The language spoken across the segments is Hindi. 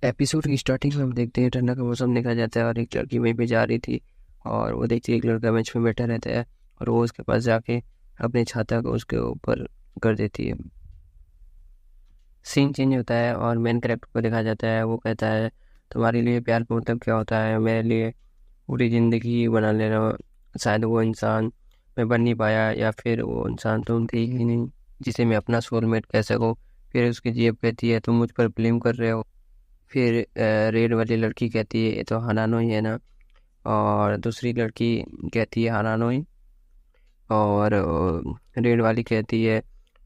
एपिसोड की स्टार्टिंग में हम देखते हैं ठंडा का मौसम देखा जाता है और एक लड़की वहीं पे जा रही थी और वो देखती है एक लड़का बेंच पे बैठा रहता है और वो उसके पास जाके अपनी छाता को उसके ऊपर कर देती है। सीन चेंज होता है और मेन कैरेक्टर को देखा जाता है। वो कहता है तुम्हारे लिए प्यार का मतलब क्या होता है, मेरे लिए पूरी ज़िंदगी बना लेना। शायद वो इंसान मैं बन नहीं पाया या फिर वो इंसान तुम थी ही नहीं जिसे मैं अपना सोलमेट कह सकूँ। फिर उसकी जेब कहती है तुम मुझ पर ब्लेम कर रहे हो। फिर रेड वाली लड़की कहती है ये तो हनानो ही है ना, और दूसरी लड़की कहती है हनानो ही, और रेड वाली कहती है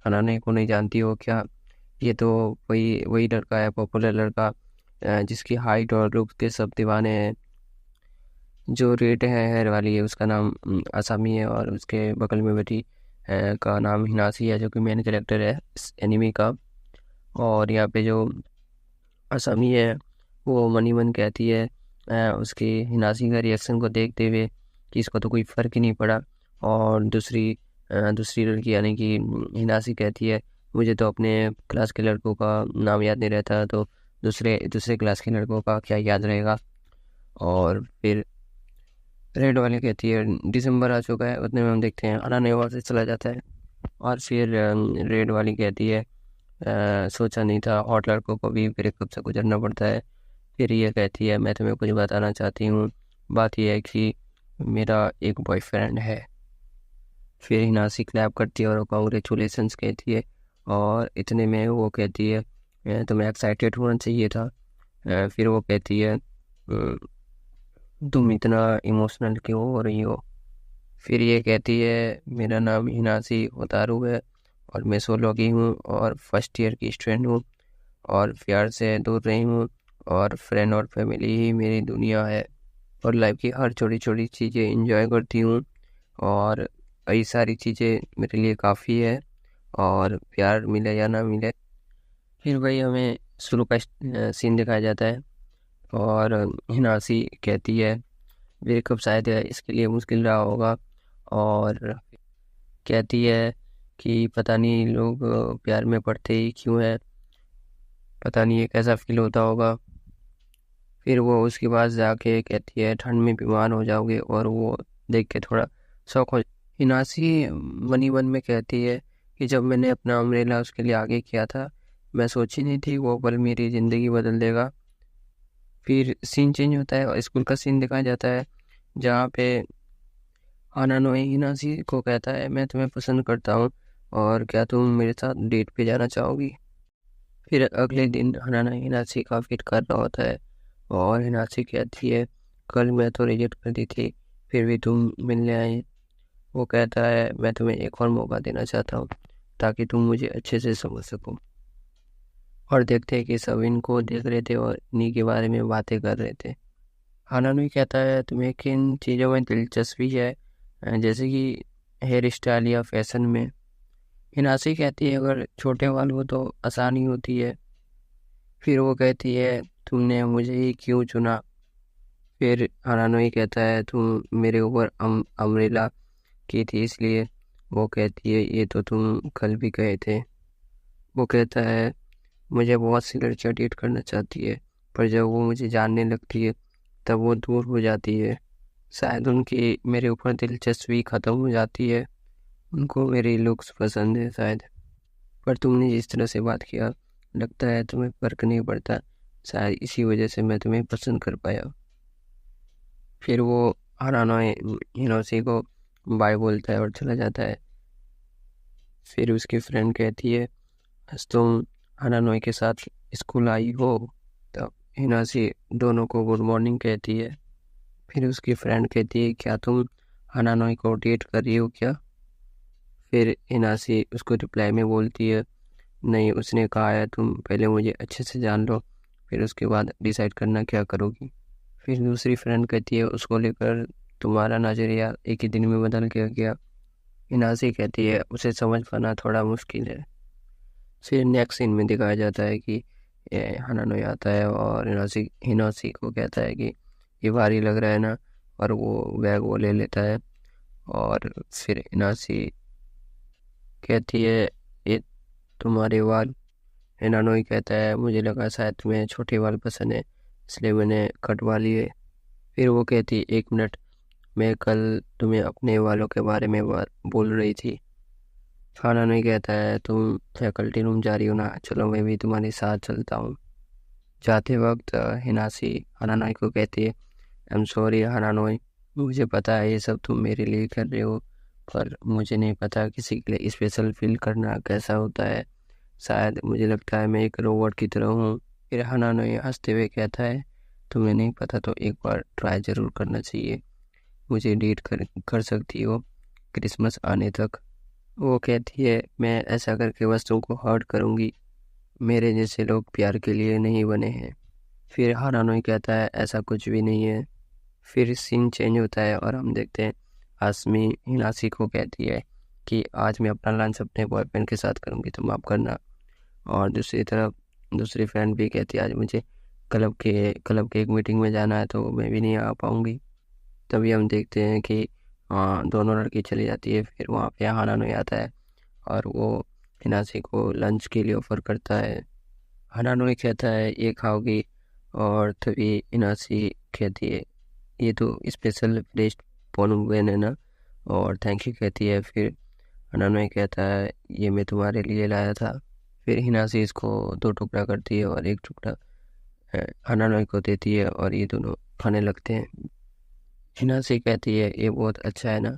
हनानो को नहीं जानती हो क्या, ये तो वही वही लड़का है, पॉपुलर लड़का जिसकी हाइट और लुक के सब दीवाने हैं। जो रेड है हेयर वाली है उसका नाम असामी है और उसके बगल में बैठी का नाम हिनासी है जो कि मेन कैरेक्टर है इस एनिमी का। और यहाँ पे जो असमी है वो मनी मन कहती है उसके हिनासी का रिएक्शन को देखते हुए कि इसको तो कोई फ़र्क ही नहीं पड़ा। और दूसरी लड़की यानी कि हिनासी कहती है मुझे तो अपने क्लास के लड़कों का नाम याद नहीं रहता, तो दूसरे दूसरे क्लास के लड़कों का क्या याद रहेगा। और फिर रेड वाली कहती है दिसंबर आ चुका है, उतने में हम देखते हैं अनाने वहाँ से चला जाता है। और फिर रेड वाली कहती है सोचा नहीं था हॉट लड़कों को भी ब्रेकअप से गुजरना पड़ता है। फिर ये कहती है मैं तुम्हें कुछ बताना चाहती हूँ, बात यह है कि मेरा एक बॉयफ्रेंड है। फिर हिनासी क्लैप करती है और कॉन्ग्रेचुलेसन्स कहती है और इतने में वो कहती है तुम्हें एक्साइटेड होना चाहिए था। फिर वो कहती है तुम इतना इमोशनल क्यों हो रही हो। फिर ये कहती है मेरा नाम हिनासी होतारू है और मैं सोलोगी हूँ और फर्स्ट ईयर की स्टूडेंट हूँ और प्यार से दूर रही हूँ और फ्रेंड और फैमिली ही मेरी दुनिया है और लाइफ की हर छोटी छोटी चीज़ें इंजॉय करती हूँ और कई सारी चीज़ें मेरे लिए काफ़ी है और प्यार मिले या ना मिले। फिर वही हमें शुरू का सीन दिखाया जाता है और हिनासी कहती है ब्रेकअप शायद इसके लिए मुश्किल रहा होगा और कहती है कि पता नहीं लोग प्यार में पड़ते ही क्यों है, पता नहीं ये कैसा फील होता होगा। फिर वो उसके पास जाके कहती है ठंड में बीमार हो जाओगे और वो देख के थोड़ा शौक हो। हिनासी मनी मन में कहती है कि जब मैंने अपना अम्ब्रेला उसके लिए आगे किया था मैं सोची नहीं थी वो पल मेरी ज़िंदगी बदल देगा। फिर सीन चेंज होता है और स्कूल का सीन दिखाया जाता है जहाँ पे हानानोई हिनासी को कहता है मैं तुम्हें पसंद करता हूँ और क्या तुम मेरे साथ डेट पे जाना चाहोगी। फिर अगले दिन हनाना हिनासी का वेट कर रहा होता है और हिनासी कहती है कल मैं तो रिजेक्ट कर दी थी फिर भी तुम मिलने आई। वो कहता है मैं तुम्हें एक और मौका देना चाहता हूँ ताकि तुम मुझे अच्छे से समझ सको। और देखते हैं कि सब इनको देख रहे थे और इन्हीं के बारे में बातें कर रहे थे। हानानुई कहता है तुम्हें किन चीज़ों में दिलचस्पी है, जैसे कि हेयर स्टाइल या फैशन में। हिनासी कहती है अगर छोटे बाल हो तो आसानी होती है। फिर वो कहती है तुमने मुझे ही क्यों चुना। फिर हानानुई कहता है तुम मेरे ऊपर अम्ब्रेला की थी इसलिए। वो कहती है ये तो तुम कल भी कहे थे। वो कहता है मुझे बहुत सी लड़कियां डेट करना चाहती है पर जब वो मुझे जानने लगती है तब वो दूर हो जाती है। शायद उनकी मेरे ऊपर दिलचस्पी ख़त्म हो जाती है, उनको मेरी लुक्स पसंद है शायद। पर तुमने जिस तरह से बात किया लगता है तुम्हें फ़र्क नहीं पड़ता, शायद इसी वजह से मैं तुम्हें पसंद कर पाया। फिर वो हराना हिनोसी को बाय बोलता है और चला जाता है। फिर उसकी फ्रेंड कहती है आज तुम हनानोई के साथ स्कूल आई हो। तब हिनासी दोनों को गुड मॉर्निंग कहती है। फिर उसकी फ्रेंड कहती है क्या तुम हनानोई को डेट कर रही हो क्या। फिर हिनासी उसको रिप्लाई में बोलती है नहीं, उसने कहा है तुम पहले मुझे अच्छे से जान लो फिर उसके बाद डिसाइड करना क्या करोगी। फिर दूसरी फ्रेंड कहती है उसको लेकर तुम्हारा नज़रिया एक ही दिन में बदल गया क्या। हिनासी कहती है उसे समझ पाना थोड़ा मुश्किल है। फिर नेक्स्ट सीन में दिखाया जाता है कि हनानोई आता है और हिनासी को कहता है कि ये भारी लग रहा है ना, और वो बैग वो ले लेता है। और फिर हिनासी कहती है ये तुम्हारे बाल। हिनानोई कहता है मुझे लगा शायद तुम्हें छोटे बाल पसंद है, इसलिए मैंने कटवा लिए। फिर वो कहती 1 मिनट, मैं कल तुम्हें अपने बालों के बारे में बोल रही थी। हानानोई कहता है तुम फैकल्टी रूम जा रही हो ना, चलो मैं भी तुम्हारे साथ चलता हूँ। जाते वक्त हिनासी हानानोई को कहती है आई एम सॉरी हानानोई, मुझे पता है ये सब तुम मेरे लिए कर रहे हो, पर मुझे नहीं पता किसी के लिए स्पेशल फील करना कैसा होता है। शायद मुझे लगता है मैं एक रोबोट की तरह हूँ। फिर हानानोई हंसते हुए कहता है तुम्हें नहीं पता तो एक बार ट्राई जरूर करना चाहिए, मुझे डेट कर सकती हो क्रिसमस आने तक। वो कहती है मैं ऐसा करके बस तुमको हर्ट करूँगी, मेरे जैसे लोग प्यार के लिए नहीं बने हैं। फिर हानानोई कहता है ऐसा कुछ भी नहीं है। फिर सीन चेंज होता है और हम देखते हैं आसमी हिनासी को कहती है कि आज मैं अपना लंच अपने बॉयफ्रेंड के साथ करूँगी, तो माफ़ करना। और दूसरी तरफ दूसरी फ्रेंड भी कहती है आज मुझे क्लब के एक मीटिंग में जाना है, तो मैं भी नहीं आ पाऊँगी। तभी हम देखते हैं कि दोनों लड़की चली जाती है। फिर वहाँ पे हानानोई आता है और वो हिनासी को लंच के लिए ऑफर करता है। हानानोई कहता है ये खाओगी, और तभी हिनासी कहती है ये तो स्पेशल फ्रेश पोमेग्रेनेट है ना, और थैंक यू कहती है। फिर हानानोई कहता है ये मैं तुम्हारे लिए लाया था। फिर हिनासी इसको 2 टुकड़ा करती है और 1 टुकड़ा हानानोई को देती है और ये दोनों खाने लगते हैं। हिनासी कहती है ये बहुत अच्छा है ना।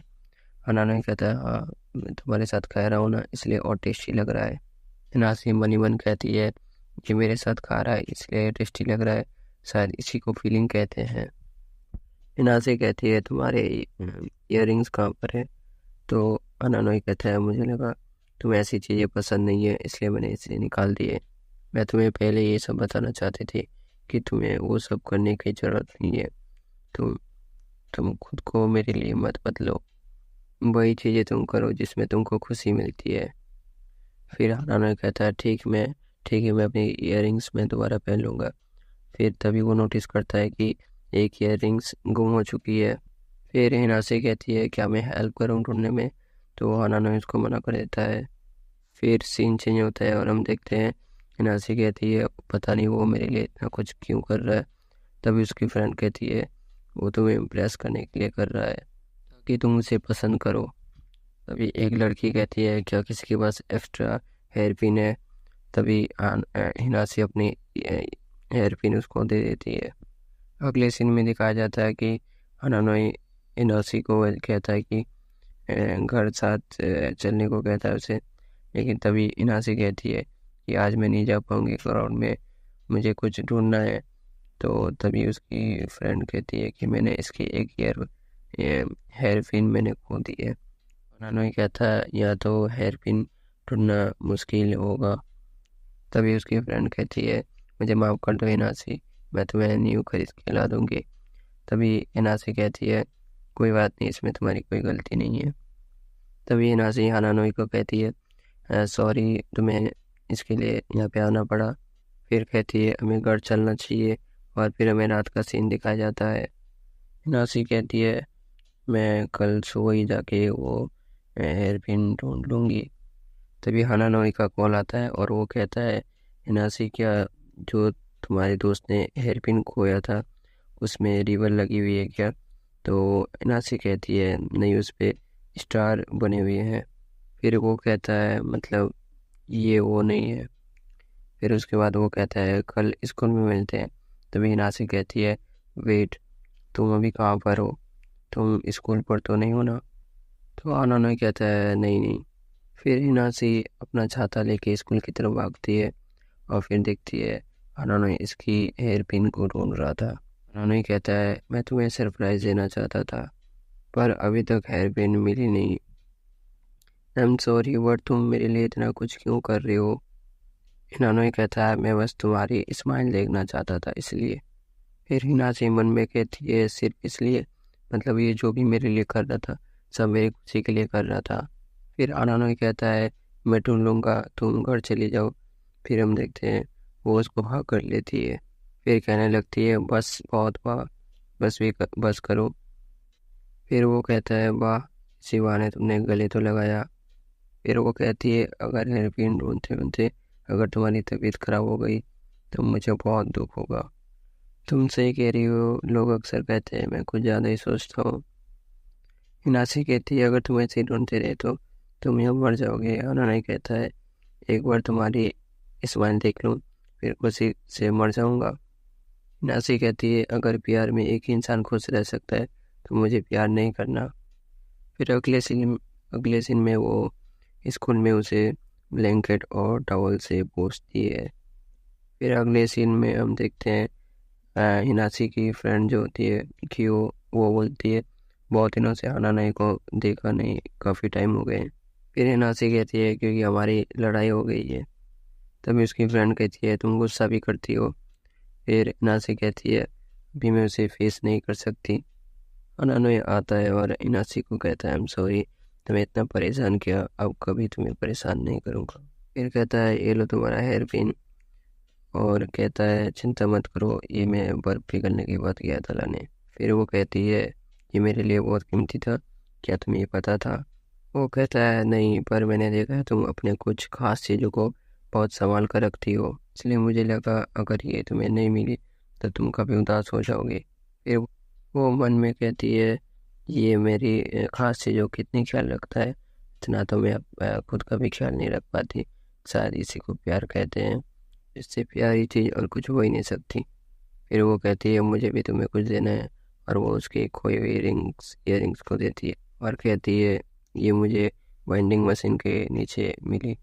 हानानोई कहता है हाँ, मैं तुम्हारे साथ खा रहा हूँ ना, इसलिए और टेस्टी लग रहा है। हिनासी मनी मन कहती है कि मेरे साथ खा रहा है इसलिए टेस्टी लग रहा है, शायद इसी को फीलिंग कहते हैं। हिनासी कहती है तुम्हारे इयररिंग्स कहाँ पर है। तो हानानोई कहता है मुझे लगा तुम्हें ऐसी चीज़ें पसंद नहीं है, इसलिए मैंने इसे निकाल दिए। मैं तुम्हें पहले ये सब बताना चाहती थी कि तुम्हें वो सब करने की ज़रूरत नहीं है। तुम तुम खुद को मेरे लिए मत बदलो, वही चीज़ें तुम करो जिसमें तुमको खुशी मिलती है। फिर हानानोई कहता है ठीक है मैं अपनी इयररिंग्स में दोबारा पहन लूँगा। फिर तभी वो नोटिस करता है कि एक इयररिंग्स गुम हो चुकी है। फिर हिनासी कहती है क्या मैं हेल्प करूँ ढूंढने में, तो हानानोई उसको मना कर देता है। फिर सीन चेंज होता है और हम देखते हैं हिनासी कहती है पता नहीं वो मेरे लिए इतना कुछ क्यों कर रहा है। तभी उसकी फ्रेंड कहती है वो तुम्हें इम्प्रेस करने के लिए कर रहा है ताकि तुम उसे पसंद करो। तभी एक लड़की कहती है क्या किसी के पास एक्स्ट्रा हेयर पिन है। तभी हिनासी अपनी हेयर पिन उसको दे देती है। अगले सीन में दिखाया जाता है कि हानानोई हिनासी को कहता है कि घर साथ चलने को कहता है उसे। लेकिन तभी हिनासी कहती है कि आज मैं नहीं जा पाऊंगी ग्राउंड में, मुझे कुछ ढूंढना है। तो तभी उसकी फ्रेंड कहती है कि मैंने इसकी एक हेयर पिन मैंने खो दी है। हानानोई कहता है या तो हेयर पिन ढूंढना मुश्किल होगा। तभी उसकी फ्रेंड कहती है मुझे माफ़ कर दो हिनासी, मैं तुम्हें न्यू खरीद के ला दूंगी। तभी हिनासी कहती है कोई बात नहीं, इसमें तुम्हारी कोई गलती नहीं है। तभी हिनासी हानानोई को कहती है सॉरी तुम्हें इसके लिए यहाँ पे आना पड़ा। फिर कहती है हमें घर चलना चाहिए, और फिर हमें रात का सीन दिखाया जाता है। हिनासी कहती है मैं कल सुबह ही जाके वो हेयर पिन ढूंढ लूँगी। तभी हानानोई का कॉल आता है और वो कहता है हिनासी क्या जो तुम्हारे दोस्त ने हेयर पिन खोया था उसमें रिबन लगी हुई है क्या। तो हिनासी कहती है नहीं, उस पे स्टार बने हुए हैं। फिर वो कहता है मतलब ये वो नहीं है। फिर उसके बाद वो कहता है कल स्कूल में मिलते हैं। तभी हिनासी कहती है वेट, तुम अभी कहाँ पर हो, तुम स्कूल पर तो नहीं हो ना। तो हानानोई कहता है नहीं नहीं। फिर हिनासी अपना छाता लेके स्कूल की तरफ भागती है और फिर देखती है हानानोई इसकी हेयर पिन को ढूंढ रहा था। हानानोई कहता है मैं तुम्हें सरप्राइज देना चाहता था, पर अभी तक हेयर पिन मिली नहीं। आई एम सॉरी बट तुम मेरे लिए इतना कुछ क्यों कर रहे हो। हिनानोई कहता है मैं बस तुम्हारी स्माइल देखना चाहता था इसलिए। फिर हिनासी मन में कहती है सिर्फ इसलिए, मतलब ये जो भी मेरे लिए कर रहा था सब मेरी खुशी के लिए कर रहा था। फिर हानानोई कहता है मैं ढूंढ लूँगा, तुम घर चली जाओ। फिर हम देखते हैं वो उसको भाग कर लेती है। फिर कहने लगती है बस बहुत वाह, बस करो। फिर वो कहता है वाह, इसी बहाने तुमने गले तो लगाया। फिर वो कहती है अगर हेयर पिन ढूंढते ढूंढते अगर तुम्हारी तबीयत खराब हो गई तो मुझे बहुत दुख होगा। तुम सही कह रही हो, लोग अक्सर कहते हैं मैं कुछ ज़्यादा ही सोचता हूँ। हिनासी कहती है अगर तुम ऐसे ही ढूंढते रहे तो तुम यहाँ मर जाओगे। नहीं कहता है एक बार तुम्हारी स्माइल देख लूँ फिर खुशी से मर जाऊँगा। हिनासी कहती है अगर प्यार में एक ही इंसान खुश रह सकता है तो मुझे प्यार नहीं करना। फिर अगले सीन में वो स्कूल में उसे ब्लैंकेट और टॉवल से पोंछती है। फिर अगले सीन में हम देखते हैं हिनासी की फ्रेंड जो होती है कि वो बोलती है बहुत दिनों से नहीं को देखा नहीं, काफ़ी टाइम हो गए। फिर हिनासी कहती है क्योंकि हमारी लड़ाई हो गई है। तभी उसकी फ्रेंड कहती है तुम गुस्सा भी करती हो। फिर हिनासी कहती है अभी मैं उसे फेस नहीं कर सकती। अनानोय आता है और हिनासी को कहता है आई एम सॉरी, तुम्हें इतना परेशान किया, अब कभी तुम्हें परेशान नहीं करूँगा। फिर कहता है ये लो तुम्हारा हेयर पिन, और कहता है चिंता मत करो, ये मैं बर्फ़ पिघलने के बाद गया था लाने। फिर वो कहती है ये मेरे लिए बहुत कीमती था, क्या तुम्हें ये पता था? वो कहता है नहीं, पर मैंने देखा है तुम अपने कुछ खास चीज़ों को बहुत संभाल कर रखती हो, इसलिए मुझे लगा अगर ये तुम्हें नहीं मिली तो तुम कभी उदास हो जाओगे। फिर वो मन में कहती है ये मेरी खास चीज़ों की कितनी ख्याल रखता है, इतना तो मैं खुद का भी ख्याल नहीं रख पाती। शायद इसी को प्यार कहते हैं, इससे प्यारी चीज़ और कुछ हो ही नहीं सकती। फिर वो कहती है मुझे भी तुम्हें कुछ देना है, और वो उसके खोई हुई ईयरिंग्स को देती है और कहती है ये मुझे वाइंडिंग मशीन के नीचे मिली।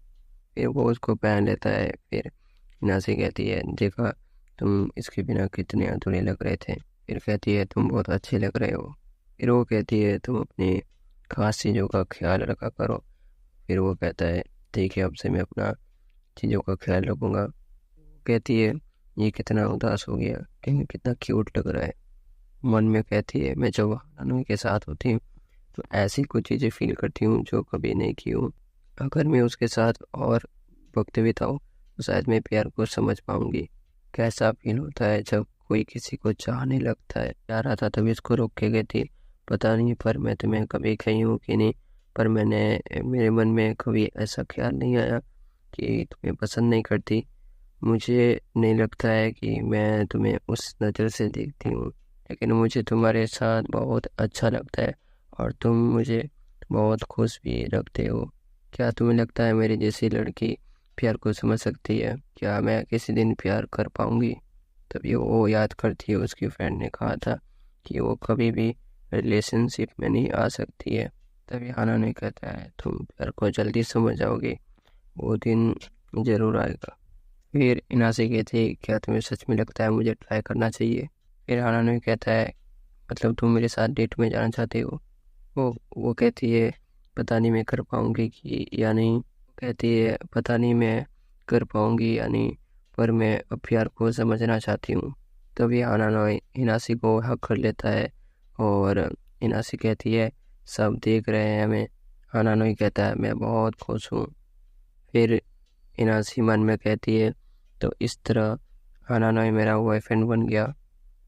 फिर वो उसको पहन लेता है। फिर हिना से कहती है देखा तुम इसके बिना कितने अधूरे लग रहे थे। फिर कहती है तुम बहुत अच्छे लग रहे हो। फिर वो कहती है तुम अपनी खास चीज़ों का ख्याल रखा करो। फिर वो कहता है ठीक है, अब से मैं अपना चीज़ों का ख्याल रखूँगा। कहती है ये कितना उदास हो गया, कहीं कितना क्यूट लग रहा है। मन में कहती है मैं जब नानू के साथ होती हूँ तो ऐसी कुछ चीज़ें फील करती हूँ जो कभी नहीं की हूँ। अगर मैं उसके साथ और वक्त बिताऊँ तो शायद मैं प्यार को समझ पाऊँगी। कैसा फील होता है जब कोई किसी को चाहने लगता है। प्यार आता तभी इसको रोक के गई थी, पता नहीं, पर मैं तुम्हें कभी कही हूँ कि नहीं, पर मेरे मन में कभी ऐसा ख्याल नहीं आया कि तुम्हें पसंद नहीं करती। मुझे नहीं लगता है कि मैं तुम्हें उस नज़र से देखती हूँ, लेकिन मुझे तुम्हारे साथ बहुत अच्छा लगता है और तुम मुझे बहुत खुश भी रखते हो। क्या तुम्हें लगता है मेरी जैसी लड़की प्यार को समझ सकती है? क्या मैं किसी दिन प्यार कर पाऊँगी? तभी वो याद करती है उसकी फ्रेंड ने कहा था कि वो कभी भी रिलेशनशिप में नहीं आ सकती है। तभी हाना ने कहता है तुम प्यार को जल्दी समझ जाओगे, वो दिन ज़रूर आएगा। फिर इनासे कहते हैं क्या तुम्हें सच में लगता है मुझे ट्राई करना चाहिए? फिर हाना कहता है मतलब तुम मेरे साथ डेट में जाना चाहते हो? वो कहती है पता नहीं मैं कर पाऊँगी कि या नहीं। कहती है पता नहीं मैं कर पाऊँगी या नहीं, पर मैं अब प्यार को समझना चाहती हूँ। तभी हानानोई हिनासी को हक कर लेता है और हिनासी कहती है सब देख रहे हैं हमें। हानानोई कहता है मैं बहुत खुश हूँ। फिर हिनासी मन में कहती है तो इस तरह हानानोई मेरा बॉयफ्रेंड बन गया।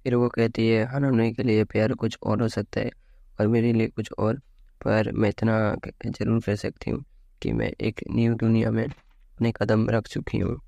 फिर वो कहती है हानानोई के लिए प्यार कुछ और हो सकता है और मेरे लिए कुछ और, पर मैं इतना ज़रूर कह सकती हूँ कि मैं एक न्यू दुनिया में अपने कदम रख चुकी हूँ।